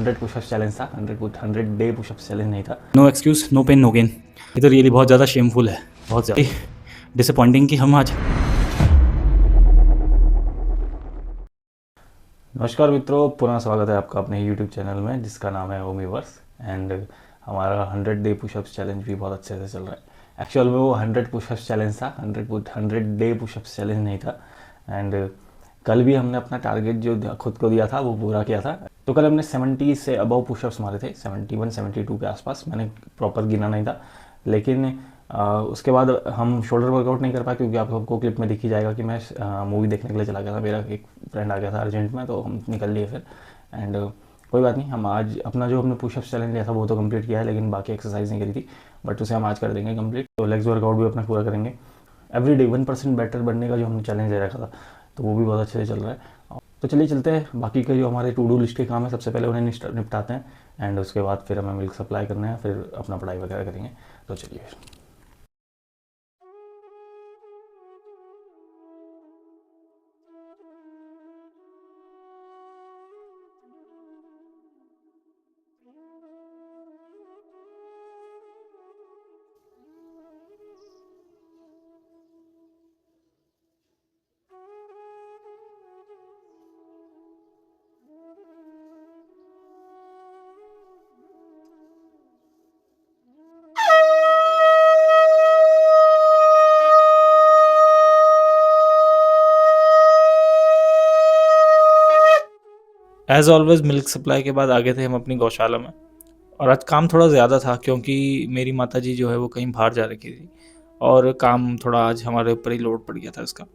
100 pushups challenge था। 100 day pushups challenge नहीं था। No excuse, no pain, no gain. ये तो रियली बहुत ज़्यादा शेमफुल है, बहुत ज़्यादा डिसअपॉइंटिंग कि हम आज। नमस्कार मित्रों, पुनः स्वागत है आपका अपने यूट्यूब चैनल में जिसका नाम है ओमीवर्स। एंड हमारा 100 डे पुशअप्स चैलेंज भी बहुत अच्छे से चल रहा है। एक्चुअल में वो 100 पुशअप्स चैलेंज था, 100 डे पुशअप्स चैलेंज नहीं था। एंड कल भी हमने अपना टारगेट जो खुद को दिया था वो पूरा किया था। तो कल हमने 70 से अबव पुशअप्स मारे थे, 71 72 के आसपास। मैंने प्रॉपर गिना नहीं था, लेकिन उसके बाद हम शोल्डर वर्कआउट नहीं कर पाए क्योंकि आप सबको क्लिप में दिख ही जाएगा कि मैं मूवी देखने के लिए चला गया था। मेरा एक फ्रेंड आ गया था अर्जेंट में, तो हम निकल लिए फिर। एंड कोई बात नहीं, हम आज अपना जो हमने पुशअप्स चैलेंज लिया था वो तो कंप्लीट किया है, लेकिन बाकी एक्सरसाइज नहीं करी थी, बट उसे हम आज कर देंगे कंप्लीट। तो लेग्स वर्कआउट भी अपना पूरा करेंगे। एवरी डे 1% बेटर बनने का जो हमने चैलेंज दे रखा था, तो वो भी बहुत अच्छे से चल रहा है। तो चलिए चलते हैं, बाकी के जो हमारे टू डू लिस्ट के काम है सबसे पहले उन्हें निपटाते हैं। एंड उसके बाद फिर हमें मिल्क सप्लाई करना है, फिर अपना पढ़ाई वगैरह करेंगे। तो चलिए फिर। एज़ ऑलवेज मिल्क सप्लाई के बाद आगे थे हम अपनी गौशाला में। और आज काम थोड़ा ज़्यादा था क्योंकि मेरी माताजी जो है वो कहीं बाहर जा रखी थी और काम थोड़ा आज हमारे ऊपर ही लोड पड़ गया था इसका।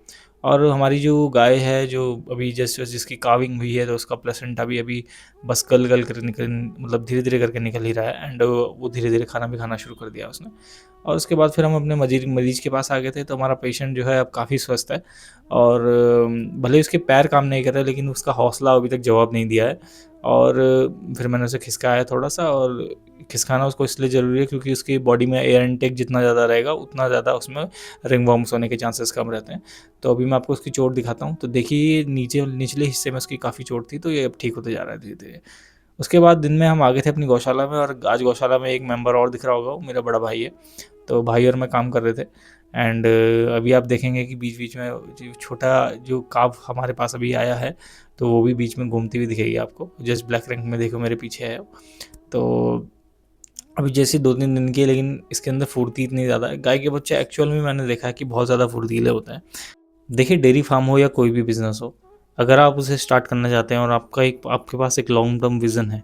और हमारी जो गाय है जो अभी जस्ट जिसकी काविंग हुई है, तो उसका प्लेसेंटा भी अभी बस गल गल कर निकल, मतलब धीरे धीरे करके निकल ही रहा है। एंड वो धीरे धीरे खाना भी खाना शुरू कर दिया उसने। और उसके बाद फिर हम अपने मरीज के पास आ गए थे। तो हमारा पेशेंट जो है अब काफ़ी स्वस्थ है और भले ही उसके पैर काम नहीं कर रहे, लेकिन उसका हौसला अभी तक जवाब नहीं दिया है। और फिर मैंने उसे खिसकाया थोड़ा सा। और खिसकाना उसको इसलिए ज़रूरी है क्योंकि उसकी बॉडी में एयर इनटेक जितना ज़्यादा रहेगा उतना ज़्यादा उसमें रिंगवॉर्म्स होने के चांसेस कम रहते हैं। तो अभी मैं आपको उसकी चोट दिखाता हूँ। तो देखिए निचले हिस्से में उसकी काफ़ी चोट थी, तो ये अब ठीक होते जा रहा है धीरे धीरे। उसके बाद दिन में हम आ गए थे अपनी गौशाला में। और आज गौशाला में एक मेंबर और दिख रहा होगा, वो मेरा बड़ा भाई है। तो भाई और मैं काम कर रहे थे। एंड अभी आप देखेंगे कि बीच बीच में जो छोटा जो काव हमारे पास अभी आया है, तो वो भी बीच में घूमती हुई दिखेगी आपको। जस्ट ब्लैक रंग में देखो मेरे पीछे है वो। तो अभी जैसे 2-3 दिन की है, लेकिन इसके अंदर फुर्ती इतनी ज़्यादा है। गाय के बच्चे एक्चुअल में मैंने देखा है कि बहुत ज़्यादा फुर्तीले होते हैं। देखिए डेयरी फार्म हो या कोई भी बिज़नेस हो, अगर आप उसे स्टार्ट करना चाहते हैं और आपके पास एक लॉन्ग टर्म विज़न है,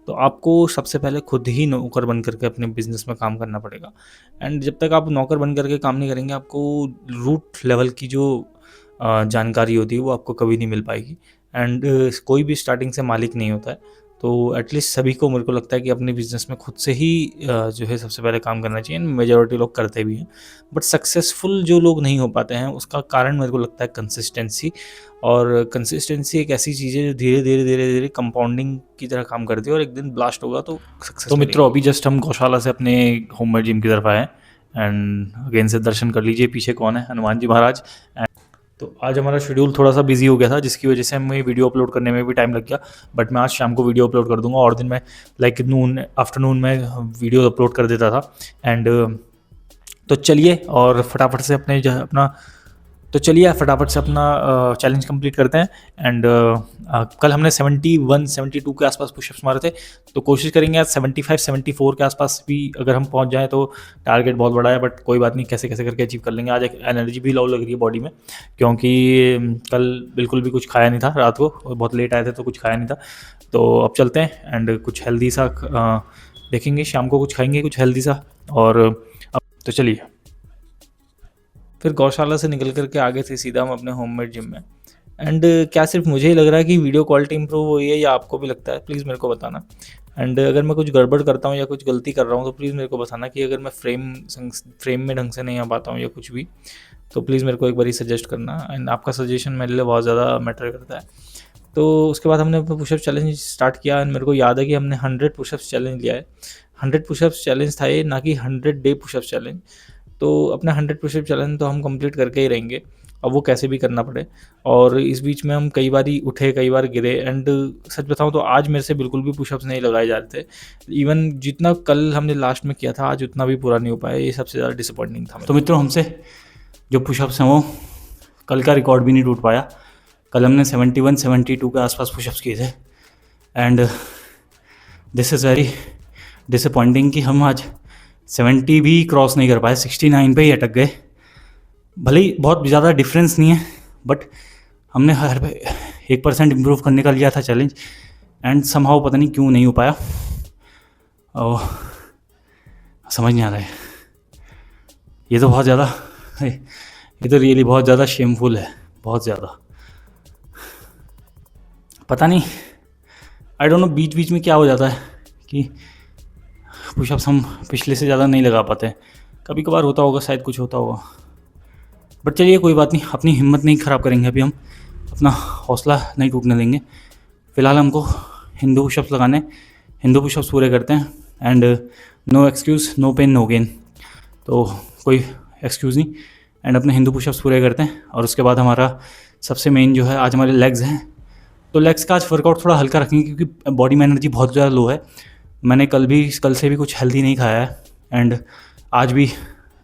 तो आपको सबसे पहले खुद ही नौकर बन करके अपने बिज़नेस में काम करना पड़ेगा। एंड जब तक आप नौकर बन करके काम नहीं करेंगे, आपको रूट लेवल की जो जानकारी होती है वो आपको कभी नहीं मिल पाएगी। एंड कोई भी स्टार्टिंग से मालिक नहीं होता है। तो एटलीस्ट सभी को, मेरे को लगता है कि अपने बिज़नेस में खुद से ही जो है सबसे पहले काम करना चाहिए। मेजॉरिटी लोग करते भी हैं, बट सक्सेसफुल जो लोग नहीं हो पाते हैं उसका कारण मेरे को लगता है कंसिस्टेंसी। और कंसिस्टेंसी एक ऐसी चीज़ है जो धीरे धीरे धीरे धीरे कंपाउंडिंग की तरह काम करती है और एक दिन ब्लास्ट होगा तो सक्सेस। तो मित्रों अभी जस्ट हम गौशाला से अपने होममेड जिम की तरफ आए। एंड अगेन से दर्शन कर लीजिए, पीछे कौन है, हनुमान जी महाराज। तो आज हमारा शेड्यूल थोड़ा सा बिजी हो गया था, जिसकी वजह से हमें वीडियो अपलोड करने में भी टाइम लग गया। बट मैं आज शाम को वीडियो अपलोड कर दूंगा, और दिन में आफ्टरनून में वीडियो अपलोड कर देता था। एंड तो चलिए और फटाफट से फटाफट से अपना चैलेंज कंप्लीट करते हैं। एंड कल हमने 71 72 के आसपास पुशअप्स मारे थे, तो कोशिश करेंगे आज 75 74 के आसपास भी अगर हम पहुंच जाएं तो। टारगेट बहुत बड़ा है, बट कोई बात नहीं, कैसे कैसे करके अचीव कर लेंगे। आज एक एनर्जी भी लो लग रही है बॉडी में, क्योंकि कल बिल्कुल भी कुछ खाया नहीं था रात को, और बहुत लेट आए थे तो कुछ खाया नहीं था। तो अब चलते हैं एंड कुछ हेल्दी सा देखेंगे, शाम को कुछ खाएंगे कुछ हेल्दी सा। और अब तो चलिए, फिर गौशाला से निकल करके आगे थे सीधा हम अपने होममेड जिम में। एंड क्या सिर्फ मुझे ही लग रहा है कि वीडियो क्वालिटी इंप्रूव हुई है, या आपको भी लगता है? प्लीज़ मेरे को बताना। एंड अगर मैं कुछ गड़बड़ करता हूँ या कुछ गलती कर रहा हूँ तो प्लीज़ मेरे को बताना, कि अगर मैं फ्रेम में ढंग से नहीं आ पाता हूँ या कुछ भी, तो प्लीज़ मेरे को एक बार सजेस्ट करना। एंड आपका सजेशन मेरे लिए बहुत ज़्यादा मैटर करता है। तो उसके बाद हमने अपना पुशअप चैलेंज स्टार्ट किया। एंड मेरे को याद है कि हमने 100 पुशअप्स चैलेंज लिया है। 100 पुशअप्स चैलेंज था ये, ना कि 100 डे पुशअप्स चैलेंज। तो अपना 100 पुशअप चैलेंज तो हम कंप्लीट करके ही रहेंगे। अब वो कैसे भी करना पड़े। और इस बीच में हम कई बार ही उठे, कई बार गिरे, एंड सच बताऊँ तो आज मेरे से बिल्कुल भी पुशअप्स नहीं लगाए जा रहे थे। इवन जितना कल हमने लास्ट में किया था, आज उतना भी पूरा नहीं हो पाया। ये सबसे ज़्यादा डिसअपॉइंटिंग था। तो मित्रों, हमसे जो पुशअप्स हैं वो कल का रिकॉर्ड भी नहीं टूट पाया। कल हमने 71-72 के आसपास पुशअप्स किए थे, and this is very disappointing कि हम आज 70 भी क्रॉस नहीं कर पाए, 69 पे ही अटक गए। भले ही बहुत ज़्यादा डिफरेंस नहीं है, बट हमने हर 1% इम्प्रूव करने का लिया था चैलेंज, एंड समहाउ पता नहीं क्यों नहीं हो पाया, और समझ नहीं आ रहा है। ये तो बहुत ज़्यादा, ये तो रियली बहुत ज़्यादा शेमफुल है, बहुत ज़्यादा। पता नहीं, आई डोंट नो बीच बीच में क्या हो जाता है कि पुशअप्स हम पिछले से ज़्यादा नहीं लगा पाते। कभी कभार होता होगा, शायद कुछ होता होगा, बट चलिए कोई बात नहीं, अपनी हिम्मत नहीं ख़राब करेंगे। अभी हम अपना हौसला नहीं टूटने देंगे। फ़िलहाल हमको हिंदू पुशअप्स लगाने, हिंदू पुशअप्स पूरे करते हैं, and no excuse no pain no gain, तो कोई एक्सक्यूज़ नहीं, एंड अपने हिंदू पुशअप्स पूरे करते हैं। और उसके बाद हमारा सबसे मेन जो है, आज हमारे लेग्स हैं, तो लेग्स का आज वर्कआउट थोड़ा हल्का रखेंगे क्योंकि बॉडी में एनर्जी बहुत ज़्यादा लो है। मैंने कल से भी कुछ हेल्दी नहीं खाया है, एंड आज भी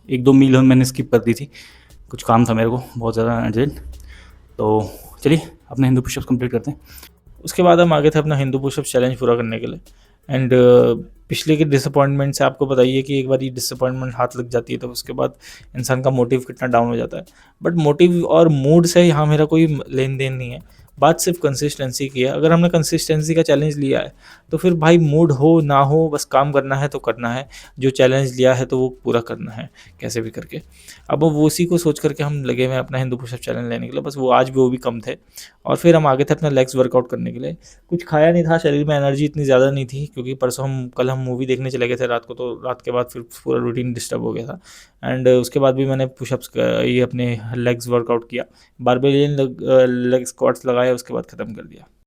1-2 मील मैंने स्किप कर दी थी, कुछ काम था मेरे को बहुत ज़्यादा अर्जेंट। तो चलिए अपने हिंदू पुशअप्स कंप्लीट करते हैं। उसके बाद हम आगे थे अपना हिंदू पुशअप्स चैलेंज पूरा करने के लिए, एंड पिछले के डिसअपॉइंटमेंट से आपको बताइए कि एक बार ये डिसअपॉइंटमेंट हाथ लग जाती है तो उसके बाद इंसान का मोटिव कितना डाउन हो जाता है। बट मोटिव और मूड से यहाँ मेरा कोई लेन देन नहीं है, बात सिर्फ कंसिस्टेंसी की है। अगर हमने कंसिस्टेंसी का चैलेंज लिया है तो फिर भाई मूड हो ना हो, बस काम करना है तो करना है। जो चैलेंज लिया है तो वो पूरा करना है कैसे भी करके। अब वो उसी को सोच करके हम लगे हुए हैं अपना हिंदू पुशअप चैलेंज लेने के लिए। बस वो आज भी वो भी कम थे, और फिर हम आगे थे अपना लेग्स वर्कआउट करने के लिए। कुछ खाया नहीं था, शरीर में एनर्जी इतनी ज़्यादा नहीं थी क्योंकि कल हम मूवी देखने चले गए थे रात को, तो रात के बाद फिर पूरा रूटीन डिस्टर्ब हो गया था। एंड उसके बाद भी मैंने पुशअप्स ये अपने लेग्स वर्कआउट किया, बारबेलियन लेग स्क्वाट्स लगाया, उसके बाद ख़त्म कर दिया।